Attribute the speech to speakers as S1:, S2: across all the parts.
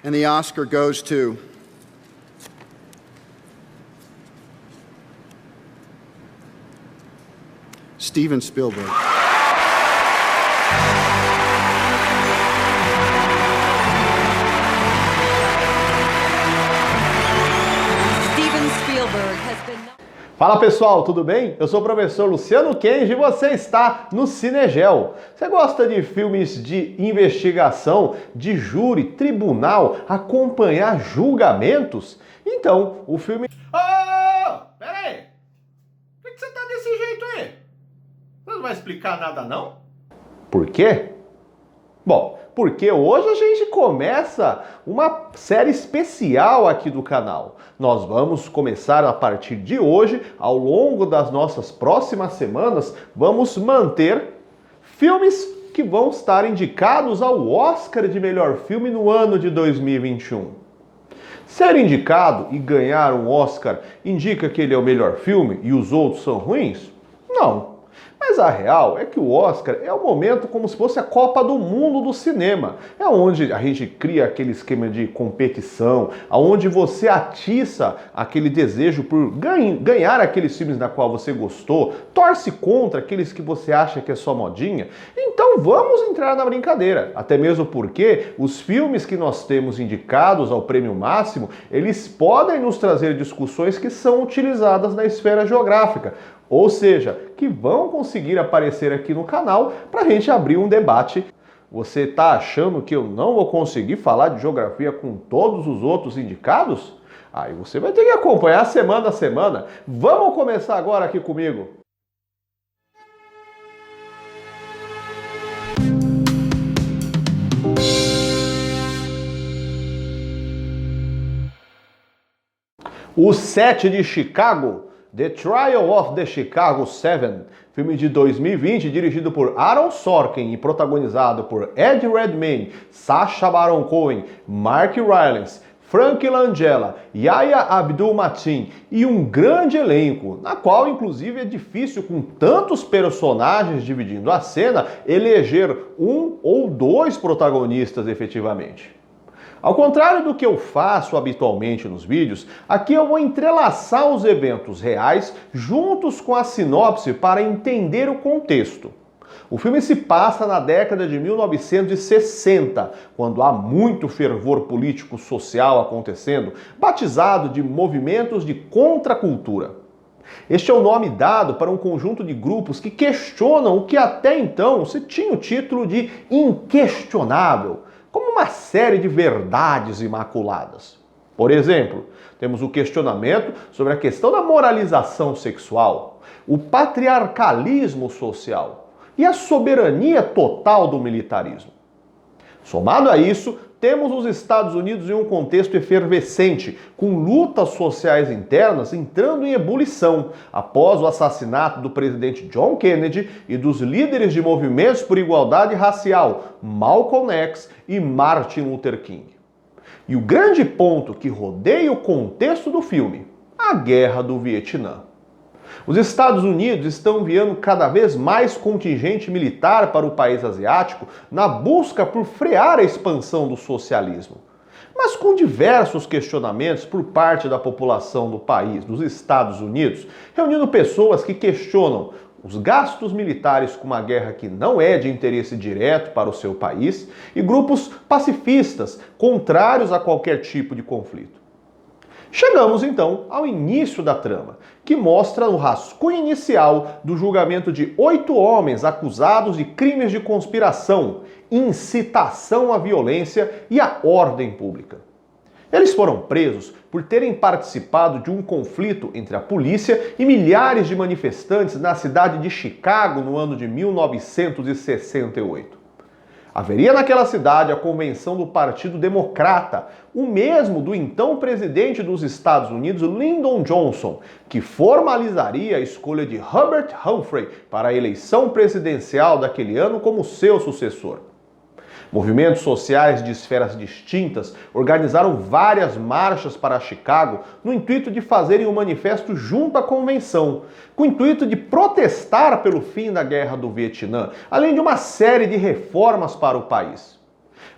S1: And the Oscar goes to Steven Spielberg.
S2: Steven Spielberg has been...
S3: Fala pessoal, tudo bem? Eu sou o professor Luciano Kenji e você está no Cinegel. Você gosta de filmes de investigação, de júri, tribunal, acompanhar julgamentos? Então, o filme... Pera aí! Por que você tá desse jeito aí? Você não vai explicar nada não? Por quê? Bom, porque hoje a gente começa uma série especial aqui do canal. Nós vamos começar a partir de hoje, ao longo das nossas próximas semanas, vamos manter filmes que vão estar indicados ao Oscar de melhor filme no ano de 2021. Ser indicado e ganhar um Oscar indica que ele é o melhor filme e os outros são ruins? Não. Mas a real é que o Oscar é um momento como se fosse a Copa do Mundo do cinema. É onde a gente cria aquele esquema de competição, onde você atiça aquele desejo por ganhar aqueles filmes da qual você gostou, torce contra aqueles que você acha que é só modinha. Então vamos entrar na brincadeira. Até mesmo porque os filmes que nós temos indicados ao prêmio máximo, eles podem nos trazer discussões que são utilizadas na esfera geográfica. Ou seja, que vão conseguir aparecer aqui no canal para a gente abrir um debate. Você está achando que eu não vou conseguir falar de geografia com todos os outros indicados? Aí você vai ter que acompanhar semana a semana. Vamos começar agora aqui comigo. O Sete de Chicago. The Trial of the Chicago 7, filme de 2020 dirigido por Aaron Sorkin e protagonizado por Ed Redmayne, Sacha Baron Cohen, Mark Rylance, Frank Langella, Yahya Abdul-Mateen e um grande elenco, na qual inclusive é difícil, com tantos personagens dividindo a cena, eleger um ou dois protagonistas efetivamente. Ao contrário do que eu faço habitualmente nos vídeos, aqui eu vou entrelaçar os eventos reais juntos com a sinopse para entender o contexto. O filme se passa na década de 1960, quando há muito fervor político-social acontecendo, batizado de movimentos de contracultura. Este é o nome dado para um conjunto de grupos que questionam o que até então se tinha o título de inquestionável, como uma série de verdades imaculadas. Por exemplo, temos o questionamento sobre a questão da moralização sexual, o patriarcalismo social e a soberania total do militarismo. Somado a isso, temos os Estados Unidos em um contexto efervescente, com lutas sociais internas entrando em ebulição, após o assassinato do presidente John Kennedy e dos líderes de movimentos por igualdade racial, Malcolm X e Martin Luther King. E o grande ponto que rodeia o contexto do filme, a Guerra do Vietnã. Os Estados Unidos estão enviando cada vez mais contingente militar para o país asiático na busca por frear a expansão do socialismo. Mas com diversos questionamentos por parte da população do país, dos Estados Unidos, reunindo pessoas que questionam os gastos militares com uma guerra que não é de interesse direto para o seu país e grupos pacifistas contrários a qualquer tipo de conflito. Chegamos então ao início da trama, que mostra o rascunho inicial do julgamento de 8 homens acusados de crimes de conspiração, incitação à violência e à ordem pública. Eles foram presos por terem participado de um conflito entre a polícia e milhares de manifestantes na cidade de Chicago no ano de 1968. Haveria naquela cidade a convenção do Partido Democrata, o mesmo do então presidente dos Estados Unidos, Lyndon Johnson, que formalizaria a escolha de Hubert Humphrey para a eleição presidencial daquele ano como seu sucessor. Movimentos sociais de esferas distintas organizaram várias marchas para Chicago no intuito de fazerem um manifesto junto à convenção, com o intuito de protestar pelo fim da Guerra do Vietnã, além de uma série de reformas para o país.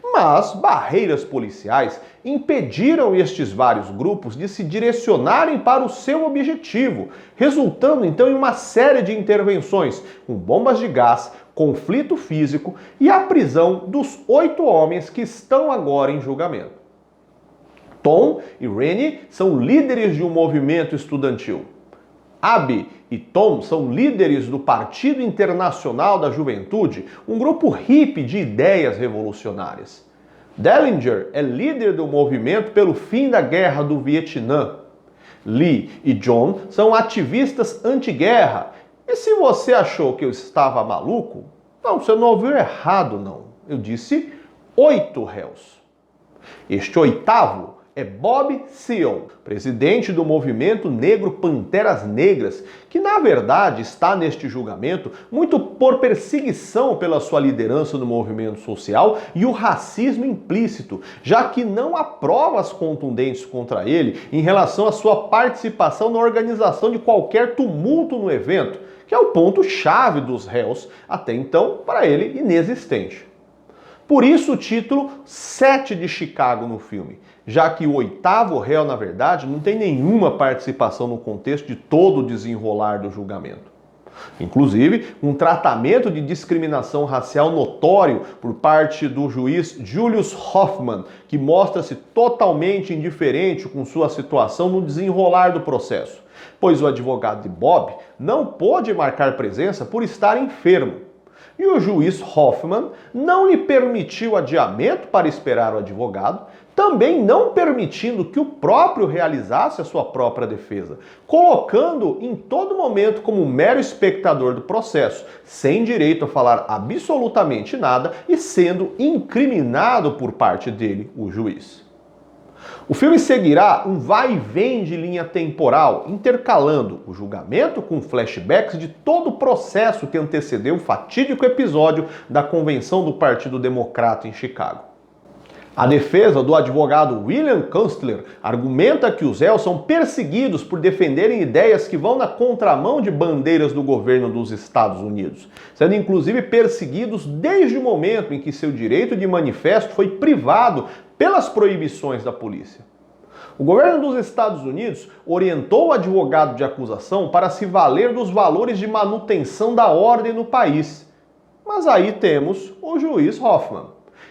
S3: Mas barreiras policiais impediram estes vários grupos de se direcionarem para o seu objetivo, resultando então em uma série de intervenções com bombas de gás, conflito físico e a prisão dos 8 homens que estão agora em julgamento. Tom e Rennie são líderes de um movimento estudantil. Abby e Tom são líderes do Partido Internacional da Juventude, um grupo hippie de ideias revolucionárias. Dellinger é líder do movimento pelo fim da Guerra do Vietnã. Lee e John são ativistas anti-guerra. E se você achou que eu estava maluco, não, você não ouviu errado, não. Eu disse 8 réus. Este 8º é Bob Seale, presidente do movimento negro Panteras Negras, que na verdade está neste julgamento muito por perseguição pela sua liderança no movimento social e o racismo implícito, já que não há provas contundentes contra ele em relação à sua participação na organização de qualquer tumulto no evento, que é o ponto-chave dos réus, até então, para ele, inexistente. Por isso o título 7 de Chicago no filme, já que o 8º réu, na verdade, não tem nenhuma participação no contexto de todo o desenrolar do julgamento. Inclusive, um tratamento de discriminação racial notório por parte do juiz Julius Hoffman, que mostra-se totalmente indiferente com sua situação no desenrolar do processo, pois o advogado de Bob não pôde marcar presença por estar enfermo. E o juiz Hoffman não lhe permitiu adiamento para esperar o advogado, também não permitindo que o próprio realizasse a sua própria defesa, colocando em todo momento como mero espectador do processo, sem direito a falar absolutamente nada e sendo incriminado por parte dele, o juiz. O filme seguirá um vai e vem de linha temporal, intercalando o julgamento com flashbacks de todo o processo que antecedeu o fatídico episódio da convenção do Partido Democrata em Chicago. A defesa do advogado William Kunstler argumenta que os réus são perseguidos por defenderem ideias que vão na contramão de bandeiras do governo dos Estados Unidos, sendo inclusive perseguidos desde o momento em que seu direito de manifesto foi privado pelas proibições da polícia. O governo dos Estados Unidos orientou o advogado de acusação para se valer dos valores de manutenção da ordem no país. Mas aí temos o juiz Hoffman,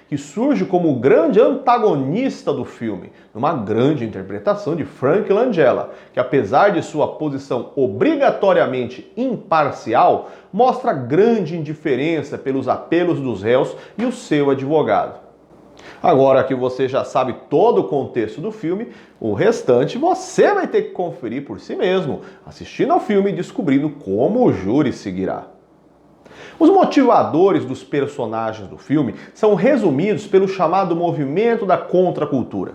S3: que surge como o grande antagonista do filme, numa grande interpretação de Frank Langella, que apesar de sua posição obrigatoriamente imparcial, mostra grande indiferença pelos apelos dos réus e o seu advogado. Agora que você já sabe todo o contexto do filme, o restante você vai ter que conferir por si mesmo, assistindo ao filme e descobrindo como o júri seguirá. Os motivadores dos personagens do filme são resumidos pelo chamado movimento da contracultura.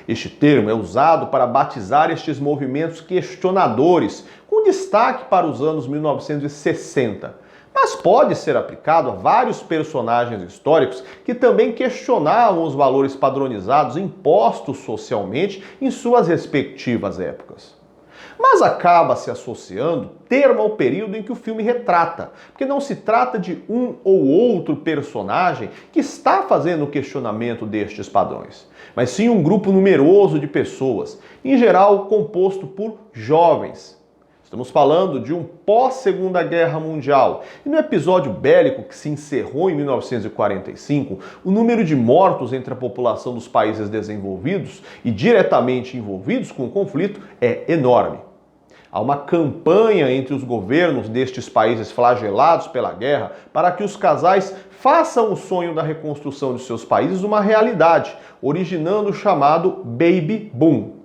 S3: Este termo é usado para batizar estes movimentos questionadores, com destaque para os anos 1960. Mas pode ser aplicado a vários personagens históricos que também questionavam os valores padronizados impostos socialmente em suas respectivas épocas. Mas acaba se associando termo ao período em que o filme retrata, porque não se trata de um ou outro personagem que está fazendo o questionamento destes padrões, mas sim um grupo numeroso de pessoas, em geral composto por jovens. Estamos falando de um pós-Segunda Guerra Mundial. E no episódio bélico que se encerrou em 1945, o número de mortos entre a população dos países desenvolvidos e diretamente envolvidos com o conflito é enorme. Há uma campanha entre os governos destes países flagelados pela guerra para que os casais façam o sonho da reconstrução de seus países uma realidade, originando o chamado Baby Boom.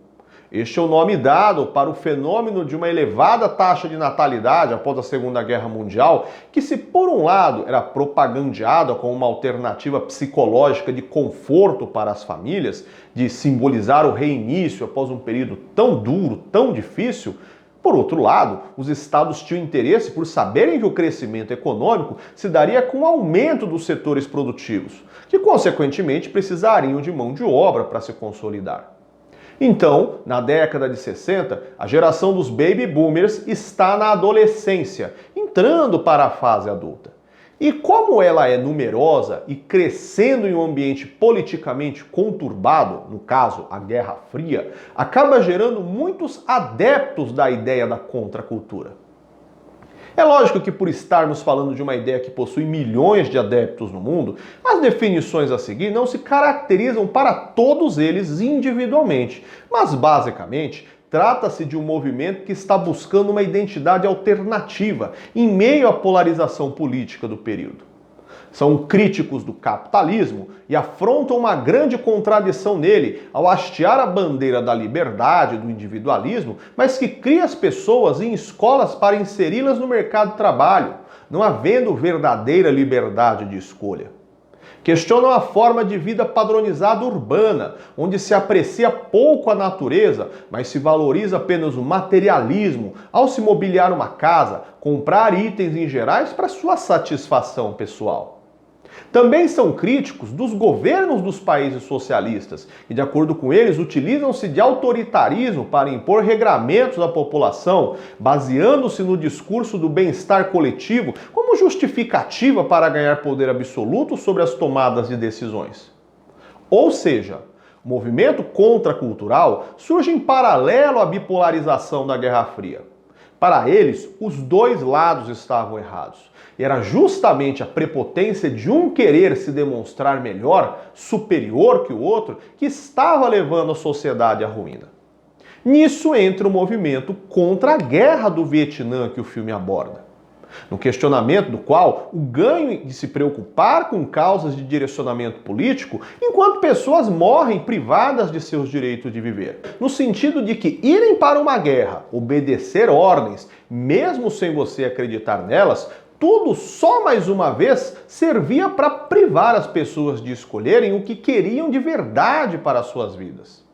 S3: Este é o nome dado para o fenômeno de uma elevada taxa de natalidade após a Segunda Guerra Mundial, que se por um lado era propagandeada como uma alternativa psicológica de conforto para as famílias, de simbolizar o reinício após um período tão duro, tão difícil, por outro lado, os estados tinham interesse por saberem que o crescimento econômico se daria com o aumento dos setores produtivos, que consequentemente precisariam de mão de obra para se consolidar. Então, na década de 60, a geração dos baby boomers está na adolescência, entrando para a fase adulta. E como ela é numerosa e crescendo em um ambiente politicamente conturbado, no caso a Guerra Fria, acaba gerando muitos adeptos da ideia da contracultura. É lógico que por estarmos falando de uma ideia que possui milhões de adeptos no mundo, as definições a seguir não se caracterizam para todos eles individualmente, mas basicamente trata-se de um movimento que está buscando uma identidade alternativa em meio à polarização política do período. São críticos do capitalismo e afrontam uma grande contradição nele ao hastear a bandeira da liberdade, do individualismo, mas que cria as pessoas em escolas para inseri-las no mercado de trabalho, não havendo verdadeira liberdade de escolha. Questionam a forma de vida padronizada urbana, onde se aprecia pouco a natureza, mas se valoriza apenas o materialismo ao se mobiliar uma casa, comprar itens em gerais para sua satisfação pessoal. Também são críticos dos governos dos países socialistas, que, de acordo com eles, utilizam-se de autoritarismo para impor regramentos à população, baseando-se no discurso do bem-estar coletivo como justificativa para ganhar poder absoluto sobre as tomadas de decisões. Ou seja, o movimento contracultural surge em paralelo à bipolarização da Guerra Fria. Para eles, os dois lados estavam errados. E era justamente a prepotência de um querer se demonstrar melhor, superior que o outro, que estava levando a sociedade à ruína. Nisso entra o movimento contra a Guerra do Vietnã que o filme aborda. No questionamento do qual o ganho de se preocupar com causas de direcionamento político, enquanto pessoas morrem privadas de seus direitos de viver. No sentido de que irem para uma guerra, obedecer ordens, mesmo sem você acreditar nelas, tudo só mais uma vez servia para privar as pessoas de escolherem o que queriam de verdade para as suas vidas.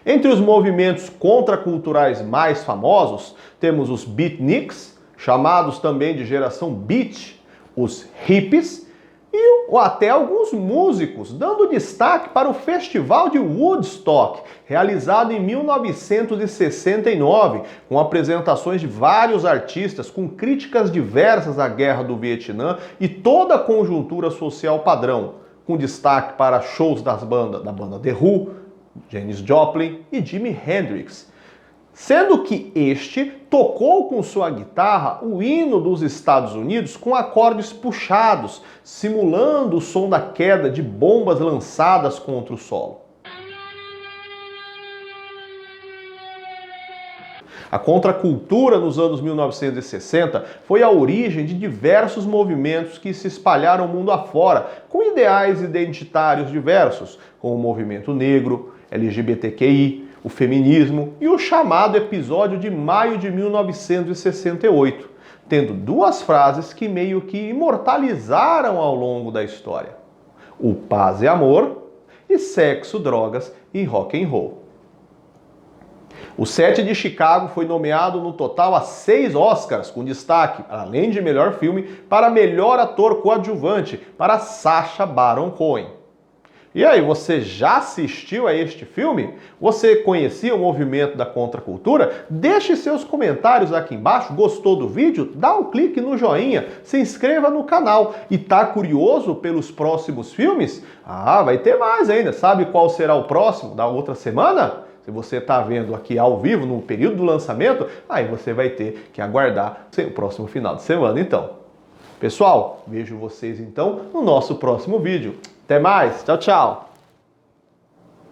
S3: Entre os movimentos contraculturais mais famosos, temos os beatniks, chamados também de geração beat, os hippies e até alguns músicos, dando destaque para o Festival de Woodstock, realizado em 1969, com apresentações de vários artistas com críticas diversas à Guerra do Vietnã e toda a conjuntura social padrão, com destaque para shows da banda The Who, Janis Joplin e Jimi Hendrix. Sendo que este tocou com sua guitarra o hino dos Estados Unidos com acordes puxados, simulando o som da queda de bombas lançadas contra o solo. A contracultura nos anos 1960 foi a origem de diversos movimentos que se espalharam mundo afora, com ideais identitários diversos, como o movimento negro, LGBTQI, o feminismo e o chamado episódio de maio de 1968, tendo duas frases que meio que imortalizaram ao longo da história: o paz e amor e sexo, drogas e rock and roll. O Set de Chicago foi nomeado no total a 6 Oscars, com destaque, além de melhor filme, para melhor ator coadjuvante, para Sacha Baron Cohen. E aí, você já assistiu a este filme? Você conhecia o movimento da contracultura? Deixe seus comentários aqui embaixo. Gostou do vídeo? Dá um clique no joinha, se inscreva no canal. E tá curioso pelos próximos filmes? Ah, vai ter mais ainda. Sabe qual será o próximo da outra semana? Se você está vendo aqui ao vivo, no período do lançamento, aí você vai ter que aguardar o próximo final de semana, então. Pessoal, vejo vocês então no nosso próximo vídeo. Até mais, tchau, tchau!